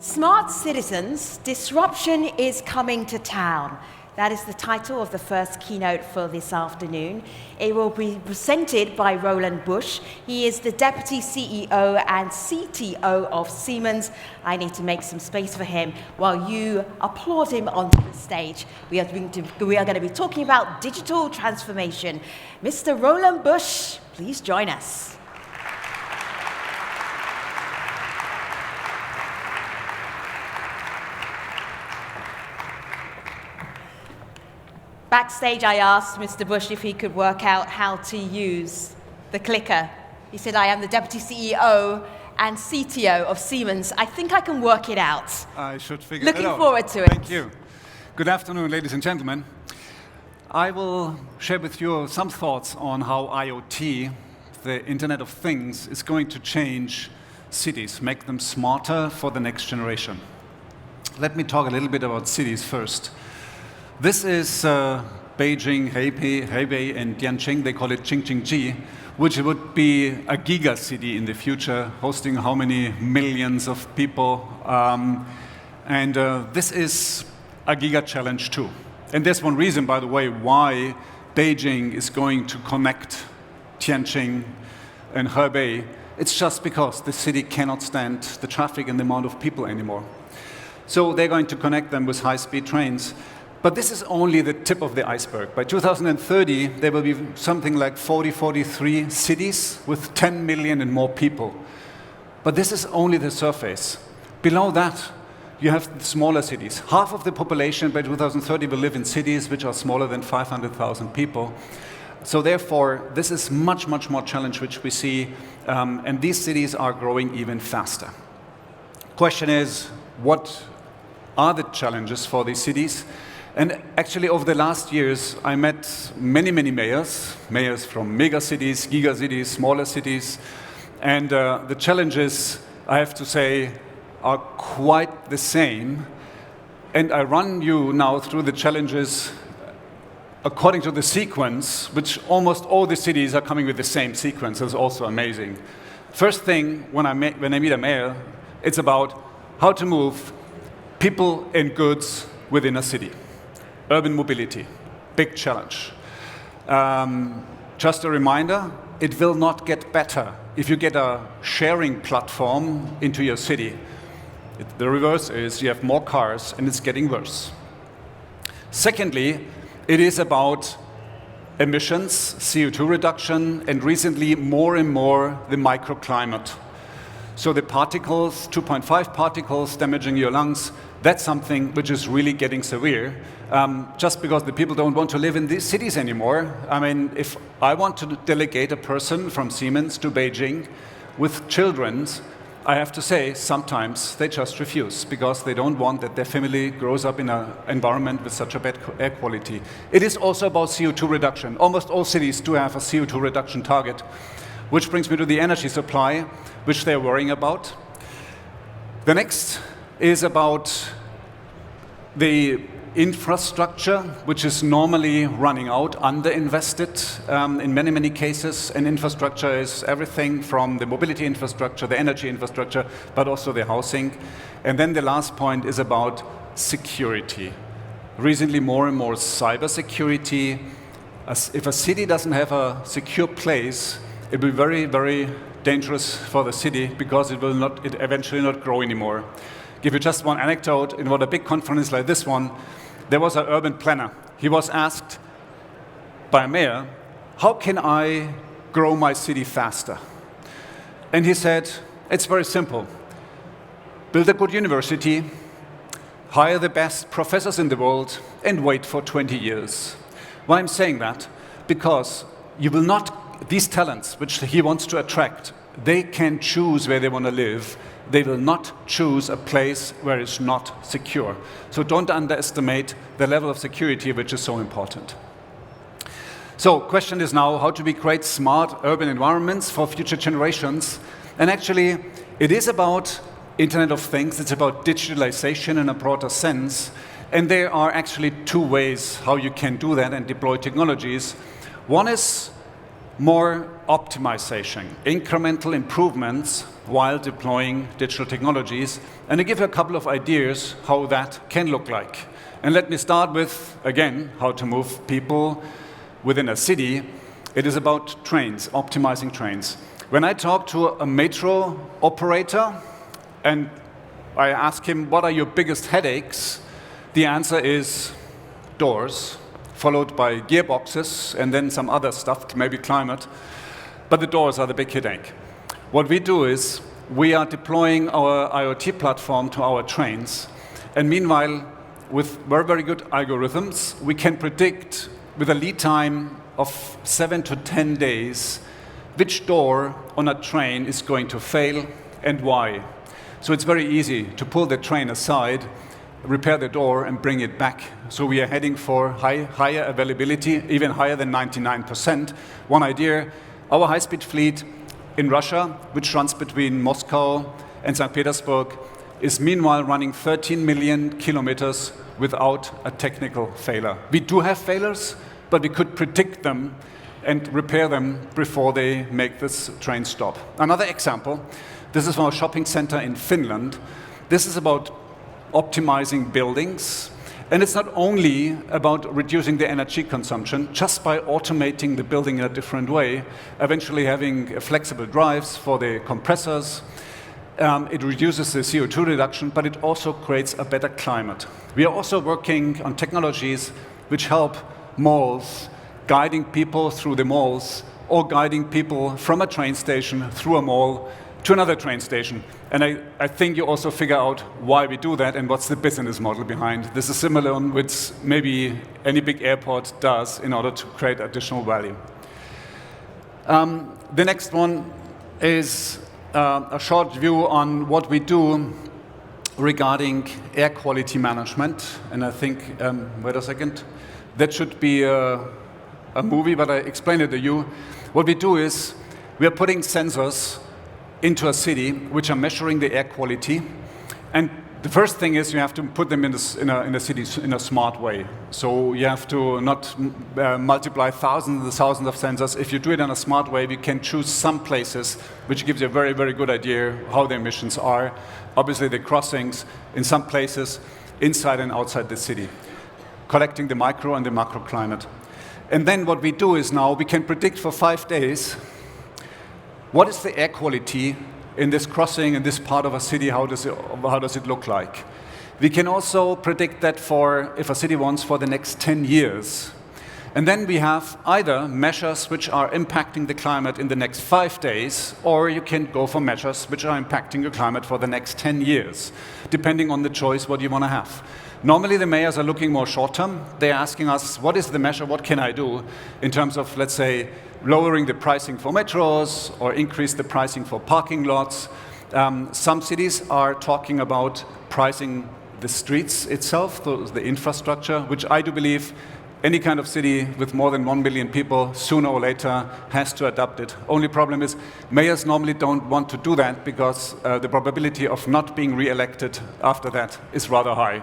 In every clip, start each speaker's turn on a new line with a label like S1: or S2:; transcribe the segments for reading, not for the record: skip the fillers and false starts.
S1: Smart Citizens, Disruption is Coming to Town. That is the title of the first keynote for this afternoon. It will be presented by Roland Busch. He is the Deputy CEO and CTO of Siemens. I need to make some space for him while you applaud him onto the stage. We are going to be talking about digital transformation. Mr. Roland Busch, please join us. Backstage, I asked Mr. Busch if he could work out how to use the clicker. He said, I am the Deputy CEO and CTO of Siemens. I think I can work it out.
S2: I should figure it out.
S1: Looking forward to it.
S2: Thank you. Good afternoon, ladies and gentlemen. I will share with you some thoughts on how IoT, the Internet of Things, is going to change cities, make them smarter for the next generation. Let me talk a little bit about cities first. This is Beijing, Hebei, and Tianjin. They call it Jing-Jing-Ji, which would be a giga city in the future, hosting how many millions of people. This is a giga challenge too. And there's one reason, by the way, why Beijing is going to connect Tianjin and Hebei. It's just because the city cannot stand the traffic and the amount of people anymore. So they're going to connect them with high-speed trains. But this is only the tip of the iceberg. By 2030, there will be something like 43 cities with 10 million and more people. But this is only the surface. Below that, you have the smaller cities. Half of the population by 2030 will live in cities which are smaller than 500,000 people. So therefore, this is much, much more challenge which we see. And these cities are growing even faster. Question is, what are the challenges for these cities? And actually, over the last years, I met many, many mayors from mega cities, giga cities, smaller cities. And the challenges, I have to say, are quite the same. And I run you now through the challenges according to the sequence, which almost all the cities are coming with the same sequence. It's also amazing. First thing, when I meet a mayor, it's about how to move people and goods within a city. Urban mobility, big challenge. Just a reminder, it will not get better if you get a sharing platform into your city. The reverse is you have more cars and it's getting worse. Secondly, it is about emissions, CO2 reduction, and recently more and more the microclimate. So the particles, 2.5 particles damaging your lungs, that's something which is really getting severe, just because the people don't want to live in these cities anymore. I mean, if I want to delegate a person from Siemens to Beijing with children, I have to say sometimes they just refuse because they don't want that their family grows up in an environment with such a bad air quality. It is also about CO2 reduction. Almost all cities do have a CO2 reduction target, which brings me to the energy supply, which they're worrying about. The next is about the infrastructure, which is normally running out, underinvested in many, many cases. And infrastructure is everything from the mobility infrastructure, the energy infrastructure, but also the housing. And then the last point is about security. Recently, more and more cybersecurity. If a city doesn't have a secure place, it will be very, very dangerous for the city because it will eventually not grow anymore. Give you just one anecdote. In a big conference like this one, there was an urban planner. He was asked by a mayor, how can I grow my city faster? And he said, it's very simple. Build a good university, hire the best professors in the world, and wait for 20 years. Why I'm saying that? Because you will not, these talents which he wants to attract, they can choose where they want to live. They will not choose a place where it's not secure. So don't underestimate the level of security, which is so important. So question is now how do we create smart urban environments for future generations? And actually, it is about Internet of Things. It's about digitalization in a broader sense. And there are actually two ways how you can do that and deploy technologies. One is more optimization, incremental improvements while deploying digital technologies. And I give you a couple of ideas how that can look like. And let me start with, again, how to move people within a city. It is about trains, optimizing trains. When I talk to a metro operator and I ask him, what are your biggest headaches? The answer is doors, followed by gearboxes and then some other stuff, maybe climate. But the doors are the big headache. What we do is we are deploying our IoT platform to our trains. And meanwhile, with very, very good algorithms, we can predict with a lead time of 7 to 10 days which door on a train is going to fail and why. So it's very easy to pull the train aside, repair the door, and bring it back. So we are heading for higher availability, even higher than 99%. One idea, our high-speed fleet in Russia, which runs between Moscow and St. Petersburg, is meanwhile running 13 million kilometers without a technical failure. We do have failures, but we could predict them and repair them before they make this train stop. Another example, this is from a shopping center in Finland. This is about optimizing buildings. And it's not only about reducing the energy consumption, just by automating the building in a different way, eventually having flexible drives for the compressors. It reduces the CO2 reduction, but it also creates a better climate. We are also working on technologies which help malls, guiding people through the malls, or guiding people from a train station through a mall to another train station. And I think you also figure out why we do that and what's the business model behind. This is similar on which maybe any big airport does in order to create additional value. The next one is a short view on what we do regarding air quality management. And I think, wait a second, that should be a movie, but I explain it to you. What we do is we are putting sensors into a city which are measuring the air quality. And the first thing is you have to put them in a city in a smart way. So you have to not multiply thousands and thousands of sensors. If you do it in a smart way, we can choose some places which gives you a very, very good idea how the emissions are. Obviously the crossings in some places inside and outside the city, collecting the micro and the macro climate. And then what we do is now we can predict for 5 days what is the air quality in this crossing, in this part of a city, how does it look like? We can also predict that for, if a city wants, for the next 10 years. And then we have either measures which are impacting the climate in the next 5 days, or you can go for measures which are impacting the climate for the next 10 years, depending on the choice what you want to have. Normally the mayors are looking more short-term. They're asking us, what is the measure, what can I do in terms of, let's say, lowering the pricing for metros or increase the pricing for parking lots. Some cities are talking about pricing the streets itself, the infrastructure, which I do believe any kind of city with more than 1 million people, sooner or later, has to adopt it. Only problem is, mayors normally don't want to do that because the probability of not being re-elected after that is rather high.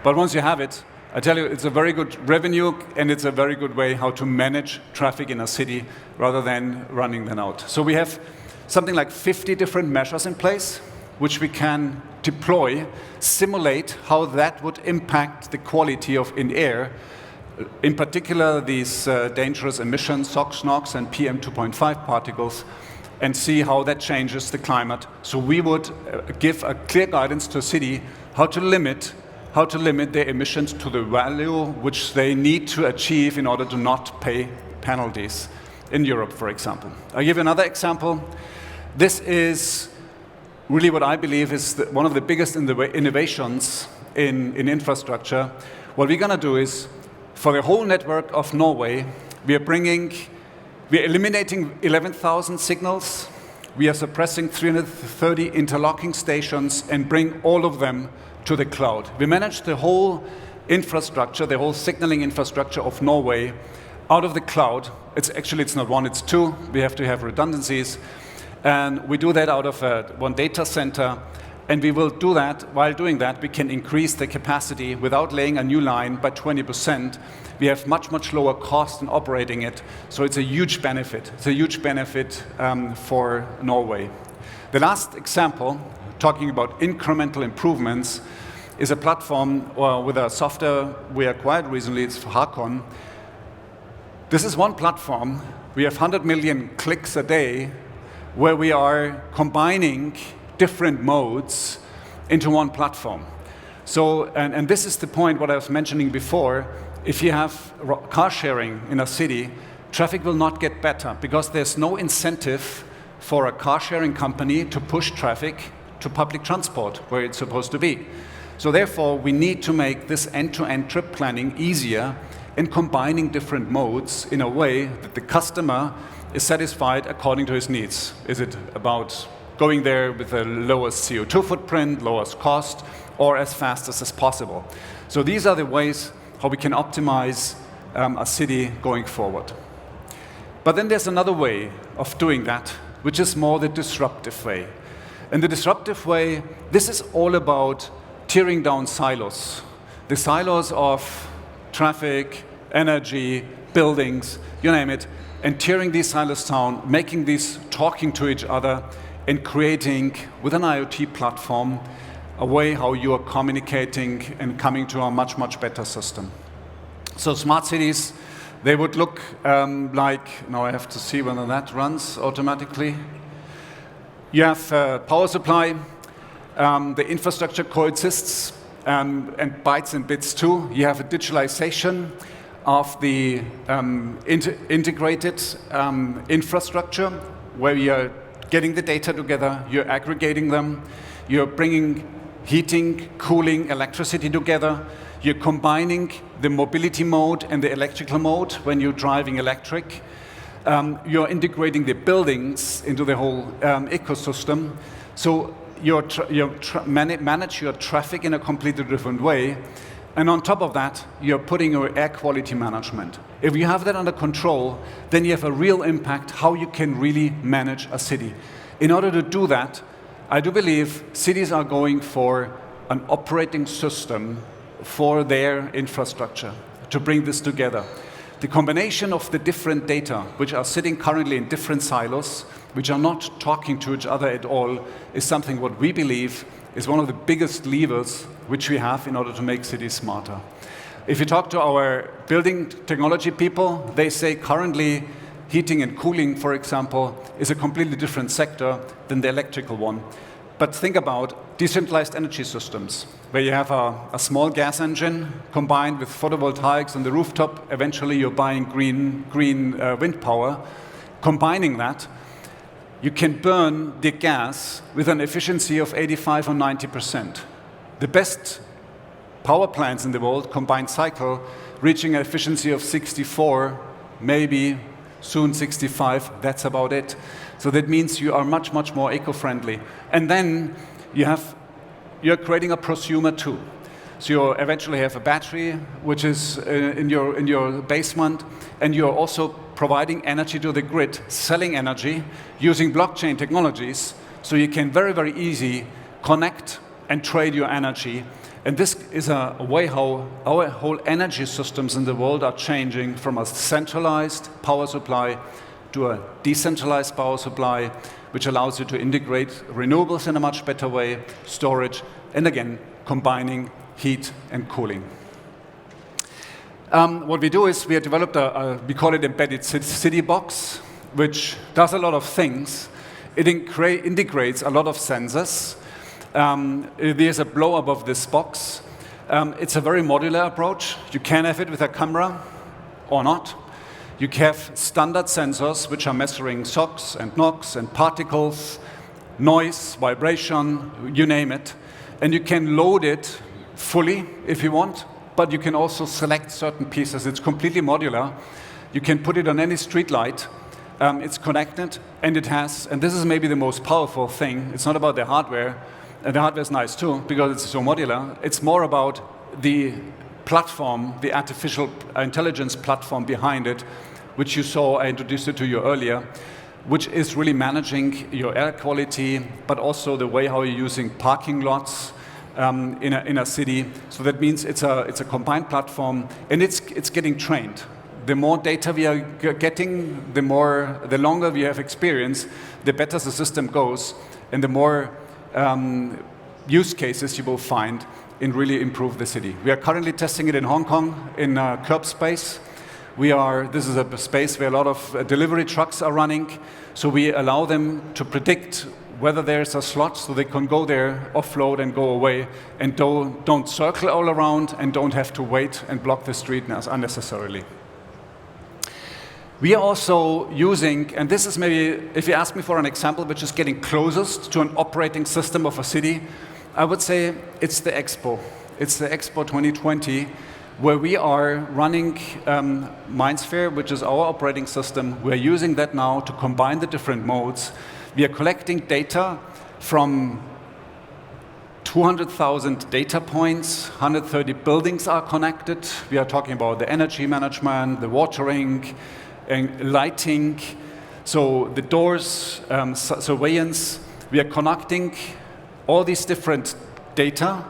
S2: But once you have it, I tell you, it's a very good revenue and it's a very good way how to manage traffic in a city rather than running them out. So we have something like 50 different measures in place which we can deploy, simulate how that would impact the quality of in air, in particular these dangerous emissions, SOx, NOx and PM 2.5 particles, and see how that changes the climate. So we would give a clear guidance to a city how to limit their emissions to the value which they need to achieve in order to not pay penalties in Europe, for example. I'll give you another example. This is really what I believe is one of the biggest innovations in infrastructure. What we're going to do is, for the whole network of Norway, we are eliminating 11,000 signals. We are suppressing 330 interlocking stations and bring all of them to the cloud. We manage the whole infrastructure, the whole signaling infrastructure of Norway out of the cloud. It's not one, it's two. We have to have redundancies. And we do that out of one data center. And we will do that. While doing that, we can increase the capacity without laying a new line by 20%. We have much, much lower cost in operating it. So it's a huge benefit. It's a huge benefit for Norway. The last example, talking about incremental improvements, is a platform with a software we acquired recently. It's Hakon. This is one platform. We have 100 million clicks a day where we are combining different modes into one platform. So, and this is the point what I was mentioning before. If you have car sharing in a city, traffic will not get better because there's no incentive for a car sharing company to push traffic to public transport where it's supposed to be. So therefore, we need to make this end-to-end trip planning easier in combining different modes in a way that the customer is satisfied according to his needs. Is it about going there with the lowest CO2 footprint, lowest cost, or as fast as possible? So these are the ways how we can optimize a city going forward. But then there's another way of doing that, which is more the disruptive way. And the disruptive way, this is all about tearing down silos. The silos of traffic, energy, buildings, you name it, and tearing these silos down, making these talking to each other, and creating, with an IoT platform, a way how you are communicating and coming to a much, much better system. So smart cities, they would look like, now I have to see whether that runs automatically. You have power supply, the infrastructure coexists, and bytes and bits too. You have a digitalization of the integrated infrastructure where you're getting the data together, you're aggregating them, you're bringing heating, cooling, electricity together, you're combining the mobility mode and the electrical mode when you're driving electric. You're integrating the buildings into the whole ecosystem. So you manage your traffic in a completely different way. And on top of that, you're putting your air quality management. If you have that under control, then you have a real impact how you can really manage a city. In order to do that, I do believe cities are going for an operating system for their infrastructure to bring this together. The combination of the different data, which are sitting currently in different silos, which are not talking to each other at all, is something what we believe is one of the biggest levers which we have in order to make cities smarter. If you talk to our building technology people, they say currently heating and cooling, for example, is a completely different sector than the electrical one. But think about decentralized energy systems, where you have a small gas engine combined with photovoltaics on the rooftop. Eventually, you're buying green wind power. Combining that, you can burn the gas with an efficiency of 85 or 90%. The best power plants in the world, combined cycle, reaching an efficiency of 64, maybe soon 65, that's about it. So that means you are much, much more eco-friendly. And then you're creating a prosumer too. So you eventually have a battery, which is in your basement, and you're also providing energy to the grid, selling energy using blockchain technologies, so you can very, very easy connect and trade your energy. And this is a way how our whole energy systems in the world are changing from a centralized power supply to a decentralized power supply, which allows you to integrate renewables in a much better way, storage, and again, combining heat and cooling. What we do is we have developed we call it embedded city box, which does a lot of things. It integrates a lot of sensors. There's a blow-up of this box. It's a very modular approach. You can have it with a camera or not. You have standard sensors which are measuring SOx and NOx and particles, noise, vibration, you name it. And you can load it fully if you want, but you can also select certain pieces. It's completely modular. You can put it on any street light. It's connected, and it has, and this is maybe the most powerful thing, it's not about the hardware, and the hardware is nice too, because it's so modular. It's more about the platform, the artificial intelligence platform behind it, which you saw, I introduced it to you earlier, which is really managing your air quality, but also the way how you're using parking lots in a city. So that means it's a combined platform, and it's getting trained. The more data we are getting, the longer we have experience, the better the system goes, and the more use cases you will find in really improve the city. We are currently testing it in Hong Kong in curb space. This is a space where a lot of delivery trucks are running, so we allow them to predict whether there's a slot so they can go there, offload and go away, and don't circle all around and don't have to wait and block the street unnecessarily. We are also using, and this is maybe, if you ask me for an example which is getting closest to an operating system of a city, I would say it's the Expo. It's the Expo 2020, where we are running MindSphere, which is our operating system. We're using that now to combine the different modes. We are collecting data from 200,000 data points, 130 buildings are connected. We are talking about the energy management, the watering, and lighting, so the doors, surveillance. We are connecting all these different data.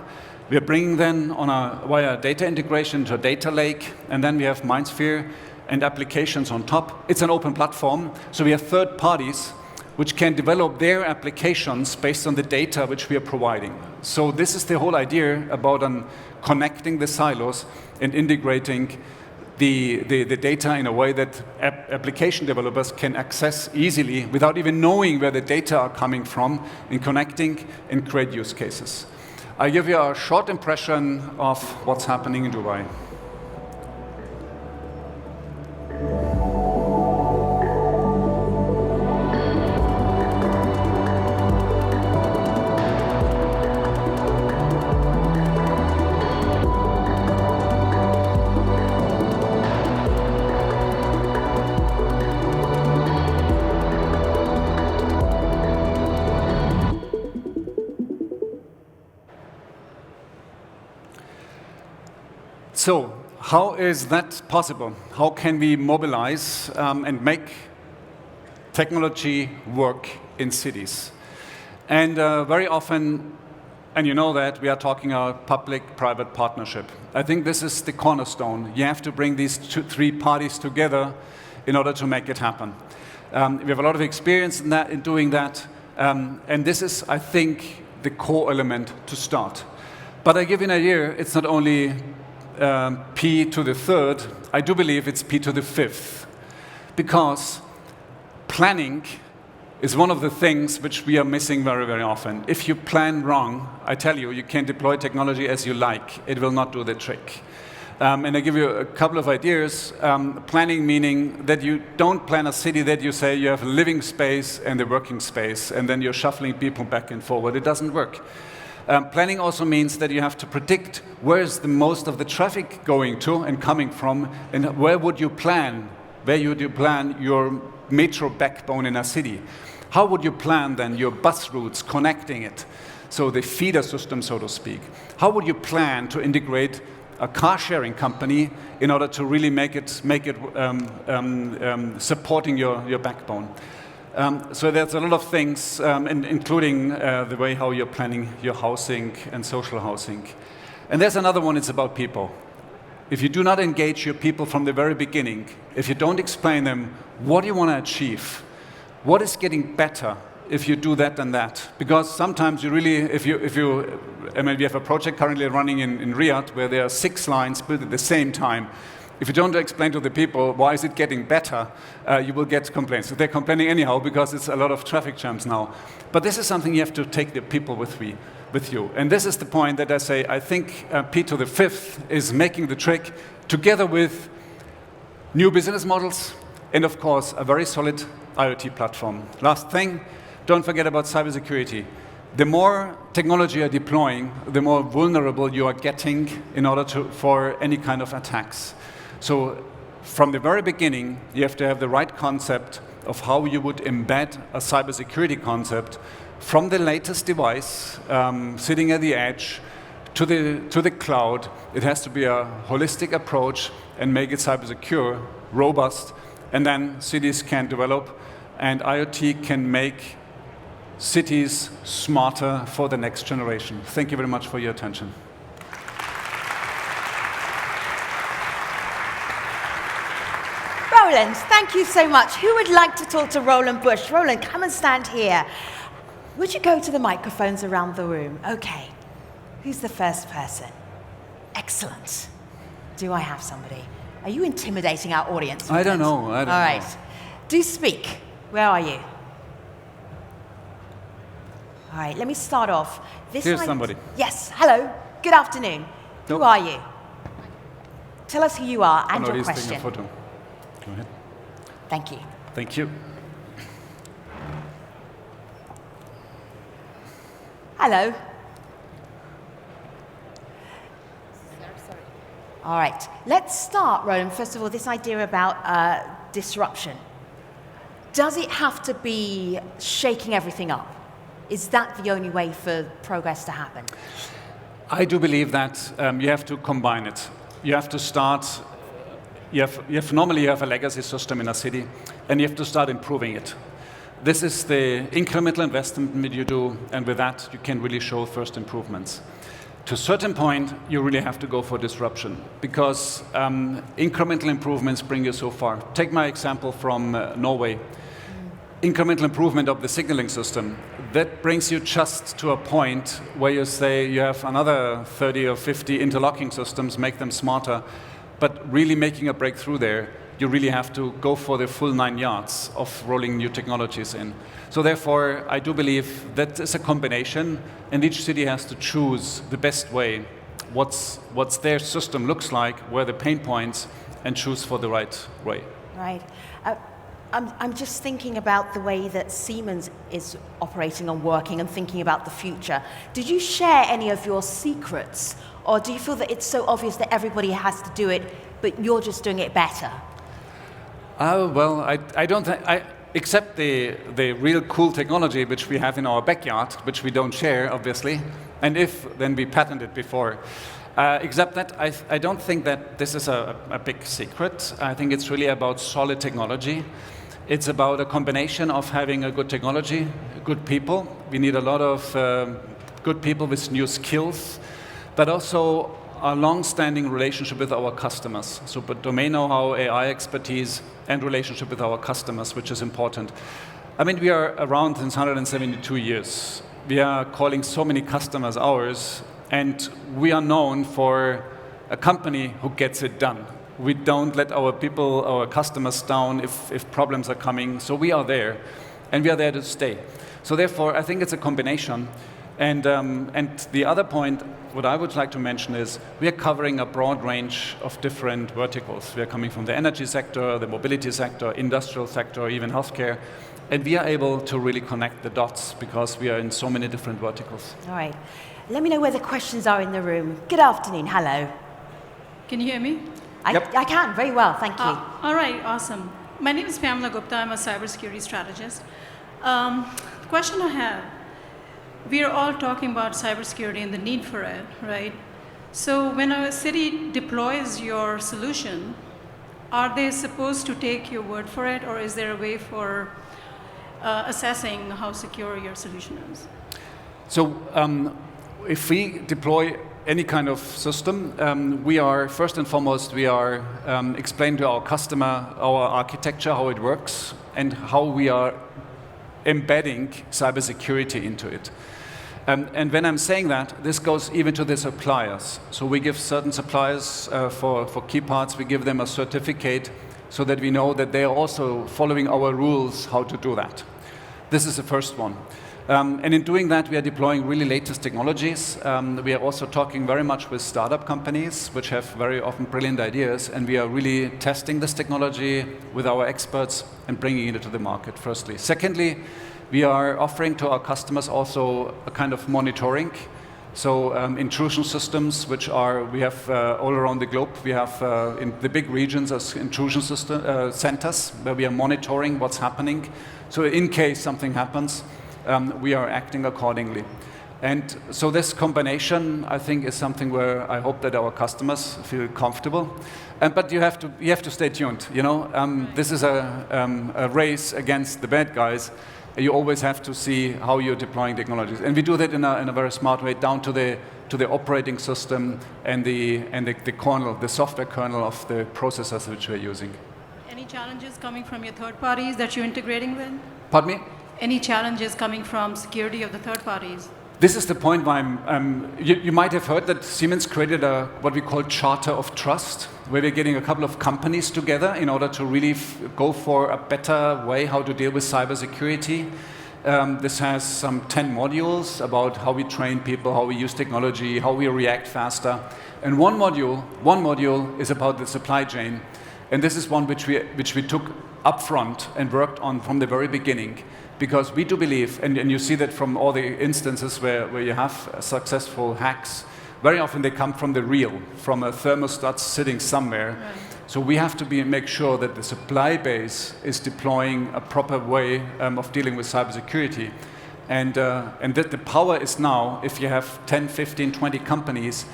S2: We are bringing them via data integration to a data lake, and then we have MindSphere and applications on top. It's an open platform, so we have third parties which can develop their applications based on the data which we are providing. So this is the whole idea about connecting the silos and integrating the data in a way that application developers can access easily without even knowing where the data are coming from, in connecting and create use cases. I'll give you a short impression of what's happening in Dubai. So, how is that possible? How can we mobilize and make technology work in cities? And very often, and you know that, we are talking about public-private partnership. I think this is the cornerstone. You have to bring these three parties together in order to make it happen. We have a lot of experience in doing that, and this is, I think, the core element to start. But I give you an idea, it's not only P to the third, I do believe it's P to the fifth, because planning is one of the things which we are missing very, very often. If you plan wrong, I tell you, you can deploy technology as you like. It will not do the trick. And I give you a couple of ideas. Planning meaning that you don't plan a city that you say you have a living space and a working space, and then you're shuffling people back and forward. It doesn't work. Planning also means that you have to predict where is the most of the traffic going to and coming from, and where would you plan your metro backbone in a city? How would you plan then your bus routes, connecting it? So the feeder system, so to speak. How would you plan to integrate a car sharing company in order to really make it supporting your backbone? So there's a lot of things, including the way how you're planning your housing and social housing. And there's another one, it's about people. If you do not engage your people from the very beginning, if you don't explain them what you want to achieve, what is getting better if you do that and that, because sometimes you really, I mean, we have a project currently running in Riyadh where there are 6 lines built at the same time. If you don't explain to the people why is it getting better, you will get complaints. So they're complaining anyhow because it's a lot of traffic jams now. But this is something you have to take the people with you. And this is the point that I say, I think P to the fifth is making the trick together with new business models and, of course, a very solid IoT platform. Last thing, don't forget about cybersecurity. The more technology you're deploying, the more vulnerable you are getting in order for any kind of attacks. So from the very beginning, you have to have the right concept of how you would embed a cybersecurity concept from the latest device, sitting at the edge, to the cloud. It has to be a holistic approach and make it cyber secure, robust, and then cities can develop and IoT can make cities smarter for the next generation. Thank you very much for your attention.
S1: Roland, thank you so much. Who would like to talk to Roland Busch? Roland, come and stand here. Would you go to the microphones around the room? Okay. Who's the first person? Excellent. Do I have somebody? Are you intimidating our audience?
S2: I don't know.
S1: All right. Do speak. Where are you? All right, let me start off.
S2: Here's somebody.
S1: Yes, hello. Good afternoon.
S2: Nope.
S1: Who are you? Tell us who you are and your
S2: he's
S1: question.
S2: taking a photo. Go ahead.
S1: Thank you.
S2: Thank you.
S1: Hello. All right, let's start, Roland. First of all, this idea about disruption. Does it have to be shaking everything up? Is that the only way for progress to happen?
S2: I do believe that you have to combine it. You have to start, normally you have a legacy system in a city, and you have to start improving it. This is the incremental investment that you do, and with that, you can really show first improvements. To a certain point, you really have to go for disruption, because incremental improvements bring you so far. Take my example from Norway. Incremental improvement of the signaling system, that brings you just to a point where you say you have another 30 or 50 interlocking systems, make them smarter, but really making a breakthrough there, you really have to go for the full 9 yards of rolling new technologies in. So therefore, I do believe that is a combination, and each city has to choose the best way, what's their system looks like, where the pain points, and choose for the right way.
S1: Right. I'm just thinking about the way that Siemens is operating and working and thinking about the future. Did you share any of your secrets, or do you feel that it's so obvious that everybody has to do it, but you're just doing it better?
S2: Well, I don't think, except the real cool technology which we have in our backyard, which we don't share, obviously, and if, then we patented before. Except that I don't think that this is a big secret. I think it's really about solid technology. It's about a combination of having a good technology, good people. We need a lot of good people with new skills, but also a long-standing relationship with our customers. So domain know-how, AI expertise, and relationship with our customers, which is important. I mean, we are around since 172 years. We are calling so many customers ours, and we are known for a company who gets it done. We don't let our people, our customers down if problems are coming. So we are there, and we are there to stay. So therefore, I think it's a combination. And the other point, what I would like to mention is we are covering a broad range of different verticals. We are coming from the energy sector, the mobility sector, industrial sector, even healthcare. And we are able to really connect the dots because we are in so many different verticals.
S1: All right. Let me know where the questions are in the room. Good afternoon. Hello.
S3: Can you hear me?
S2: Yep.
S1: I can, very well, thank you.
S3: All right, awesome. My name is Pamela Gupta. I'm a cybersecurity strategist. The question I have, we are all talking about cybersecurity and the need for it, right? So when a city deploys your solution, are they supposed to take your word for it, or is there a way for assessing how secure your solution is?
S2: So if we deploy any kind of system, we are, first and foremost, we are explaining to our customer our architecture, how it works, and how we are embedding cybersecurity into it. And when I'm saying that, this goes even to the suppliers. So we give certain suppliers for key parts, we give them a certificate so that we know that they are also following our rules how to do that. This is the first one. And in doing that, we are deploying really latest technologies. We are also talking very much with startup companies, which have very often brilliant ideas, and we are really testing this technology with our experts and bringing it to the market, firstly. Secondly, we are offering to our customers also a kind of monitoring. So intrusion systems, which are, we have all around the globe, we have in the big regions as intrusion system, centers, where we are monitoring what's happening. So in case something happens, we are acting accordingly. And so this combination, I think, is something where I hope that our customers feel comfortable. But you have to stay tuned. You know, this is a race against the bad guys. You always have to see how you're deploying technologies, and we do that in a very smart way, down to the operating system and the kernel, the software kernel of the processors which we're using.
S3: Any challenges coming from your third parties that you're integrating with?
S2: Pardon me?
S3: Any challenges coming from security of the third parties?
S2: This is the point why you might have heard that Siemens created what we call Charter of Trust, where we're getting a couple of companies together in order to really go for a better way how to deal with cybersecurity. This has some 10 modules about how we train people, how we use technology, how we react faster. And one module is about the supply chain. And this is one which we took upfront and worked on from the very beginning. Because we do believe, and you see that from all the instances where you have successful hacks, very often they come from the real, from a thermostat sitting somewhere. Right. So we have to make sure that the supply base is deploying a proper way of dealing with cybersecurity. And that the power is now, if you have 10, 15, 20 companies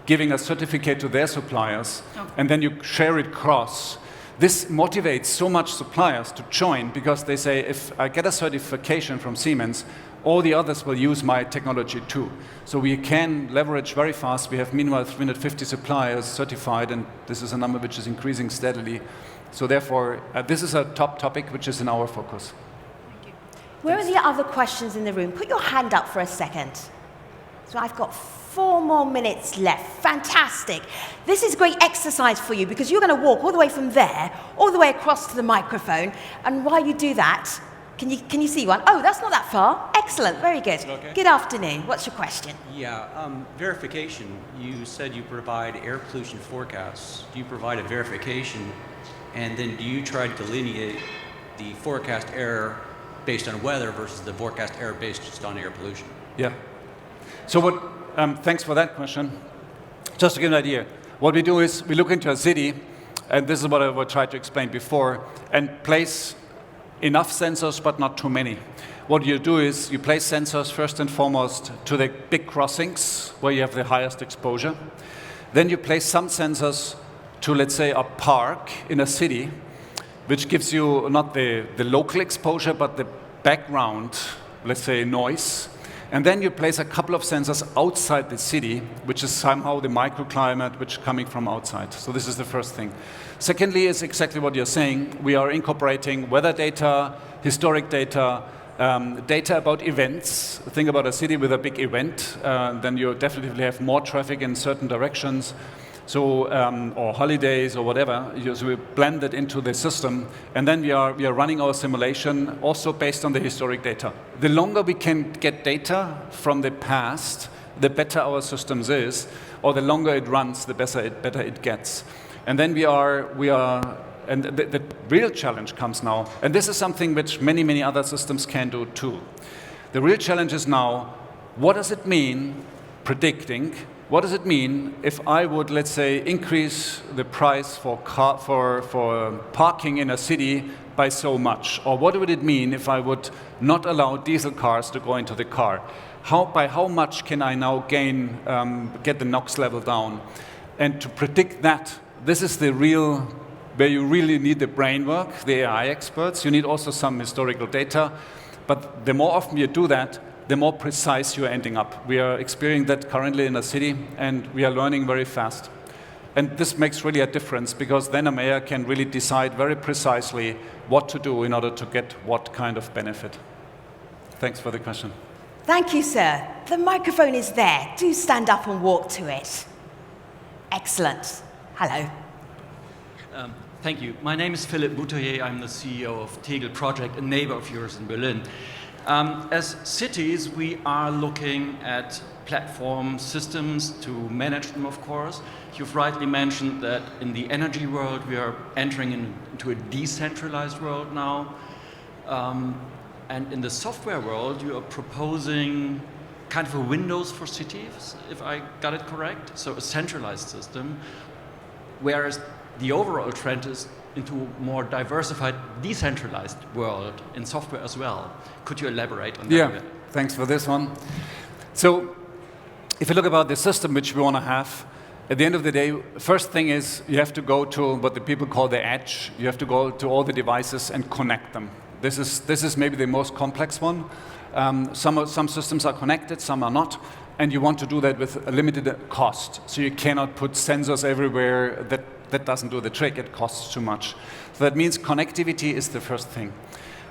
S2: giving a certificate to their suppliers, and then you share it across. This motivates so much suppliers to join because they say, if I get a certification from Siemens, all the others will use my technology too. So we can leverage very fast. We have meanwhile 350 suppliers certified, and this is a number which is increasing steadily. So therefore, this is a top topic which is in our focus.
S1: Thank you. Where are the other questions in the room? Put your hand up for a second. So I've got 4 more minutes left. Fantastic. This is great exercise for you because you're going to walk all the way from there, all the way across to the microphone. And while you do that, can you see one? Oh, that's not that far. Excellent. Very good. Okay. Good afternoon. What's your question?
S4: Yeah, verification. You said you provide air pollution forecasts. Do you provide a verification, and then do you try to delineate the forecast error based on weather versus the forecast error based just on air pollution?
S2: Yeah. So thanks for that question. Just to give an idea, what we do is we look into a city, and this is what I tried to explain before, and place enough sensors, but not too many. What you do is you place sensors first and foremost to the big crossings where you have the highest exposure. Then you place some sensors to, let's say, a park in a city, which gives you not the local exposure, but the background, let's say, noise. And then you place a couple of sensors outside the city, which is somehow the microclimate which is coming from outside. So this is the first thing. Secondly is exactly what you're saying. We are incorporating weather data, historic data, data about events. Think about a city with a big event, then you definitely have more traffic in certain directions. So, or holidays or whatever, so we blend it into the system, and then we are running our simulation also based on the historic data. The longer we can get data from the past, the better our systems is, or the longer it runs, the better it gets. And then and the real challenge comes now, and this is something which many other systems can do too. The real challenge is now, what does it mean predicting? What does it mean if I would, let's say, increase the price for parking in a city by so much? Or what would it mean if I would not allow diesel cars to go into the car? By how much can I now get the NOx level down? And to predict that, this is the real, where you really need the brain work, the AI experts. You need also some historical data. But the more often you do that, the more precise you are ending up. We are experiencing that currently in a city, and we are learning very fast. And this makes really a difference, because then a mayor can really decide very precisely what to do in order to get what kind of benefit. Thanks for the question.
S1: Thank you, sir. The microphone is there. Do stand up and walk to it. Excellent. Hello.
S5: Thank you. My name is Philipp Boutoyer. I'm the CEO of Tegel Project, a neighbor of yours in Berlin. As cities, we are looking at platform systems to manage them, of course. You've rightly mentioned that in the energy world, we are entering into a decentralized world now. And in the software world, you are proposing kind of a Windows for cities, if I got it correct. So a centralized system, whereas the overall trend is into a more diversified, decentralized world in software as well. Could you elaborate on that a bit?
S2: Thanks for this one. So if you look about the system which we want to have, at the end of the day, first thing is you have to go to what the people call the edge. You have to go to all the devices and connect them. This is maybe the most complex one. Some systems are connected, some are not, and you want to do that with a limited cost. So you cannot put sensors everywhere. That doesn't do the trick. It costs too much. So that means connectivity is the first thing.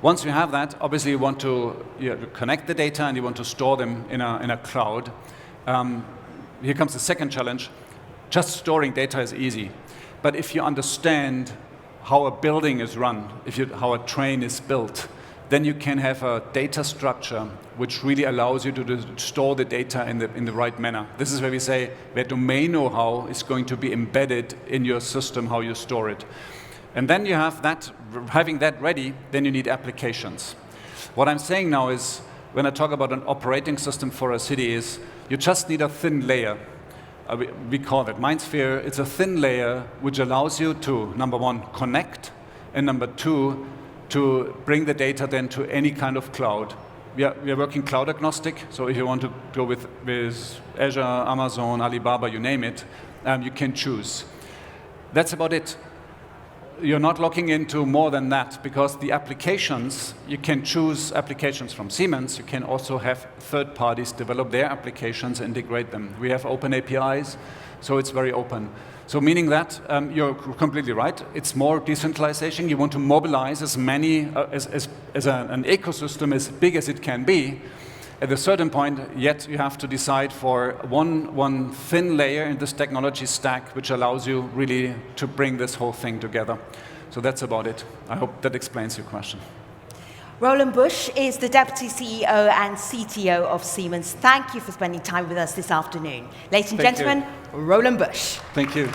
S2: Once you have that, obviously you want to connect the data and you want to store them in a cloud. Here comes the second challenge. Just storing data is easy. But if you understand how a building is run, how a train is built, then you can have a data structure which really allows you to store the data in the right manner. This is where we say where domain know-how is going to be embedded in your system, how you store it. And then you have that, having that ready, then you need applications. What I'm saying now is, when I talk about an operating system for a city, is you just need a thin layer. We call it MindSphere. It's a thin layer which allows you to, number one, connect, and number two, to bring the data then to any kind of cloud. We are working cloud agnostic, so if you want to go with Azure, Amazon, Alibaba, you name it, you can choose. That's about it. You're not looking into more than that, because the applications, you can choose applications from Siemens. You can also have third parties develop their applications and integrate them. We have open APIs, so it's very open. So meaning that, you're completely right, it's more decentralization. You want to mobilize as many, as an ecosystem as big as it can be. At a certain point, yet you have to decide for one thin layer in this technology stack, which allows you really to bring this whole thing together. So that's about it. I hope that explains your question.
S1: Roland Busch is the Deputy CEO and CTO of Siemens. Thank you for spending time with us this afternoon. Ladies and gentlemen, Roland Busch.
S2: Thank you.